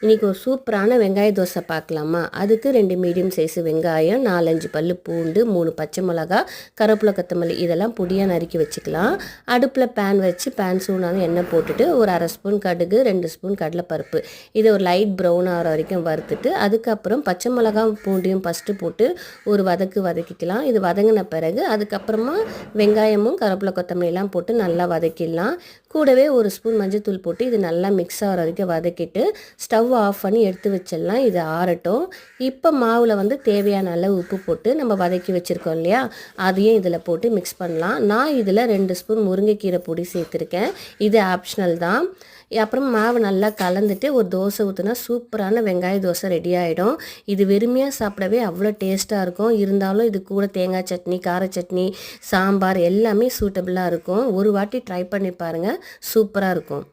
இன்றைக்கி ஒரு சூப்பரான வெங்காய தோசை பார்க்கலாமா? அதுக்கு 2 மீடியம் சைஸு வெங்காயம், 4-5 பல்லு பூண்டு, 3 பச்சை மிளகா, கருவேப்பிலை, கொத்தமல்லி இதெல்லாம் பொடியாக நறுக்கி வச்சுக்கலாம். அடுப்பில் பேன் வச்சு பேன் சூடான எண்ணெய் போட்டுட்டு ஒரு 1/2 ஸ்பூன் கடுகு, 2 ஸ்பூன் கடலைப்பருப்பு இதை ஒரு லைட் ப்ரௌன் ஆகிற வரைக்கும் வறுத்துட்டு அதுக்கப்புறம் பச்சை மிளகா பூண்டையும் ஃபஸ்ட்டு போட்டு ஒரு வதக்கிக்கலாம். இது வதங்கின பிறகு அதுக்கப்புறமா வெங்காயமும் கருவேப்பிலை, கொத்தமல்லிலாம் போட்டு நல்லா வதக்கிடலாம். கூடவே ஒரு ஸ்பூன் மஞ்சள் போட்டு இது நல்லா மிக்ஸ் ஆகிற வரைக்கும் வதக்கிட்டு ஸ்டவ் ஆஃப் பண்ணி எடுத்து வச்சிடலாம். இது ஆறட்டும். இப்போ மாவில் தேவையான அளவு உப்பு போட்டு நம்ம வதக்கி வச்சுருக்கோம் இல்லையா, அதையும் இதில் போட்டு மிக்ஸ் பண்ணலாம். நான் இதில் 2 ஸ்பூன் முருங்கைக்கீரை பொடி சேர்த்துருக்கேன். இது ஆப்ஷனல் தான். அப்புறம் மாவு நல்லா கலந்துட்டு ஒரு தோசை ஊற்றுனா சூப்பரான வெங்காய தோசை ரெடி ஆகிடும். இது வெறுமையாக சாப்பிடவே அவ்வளோ டேஸ்ட்டாக இருக்கும். இருந்தாலும் இது கூட தேங்காய் சட்னி, கார சட்னி, சாம்பார் எல்லாமே சூட்டபுளாக இருக்கும். ஒரு வாட்டி ட்ரை பண்ணி பாருங்கள், சூப்பராக இருக்கும்.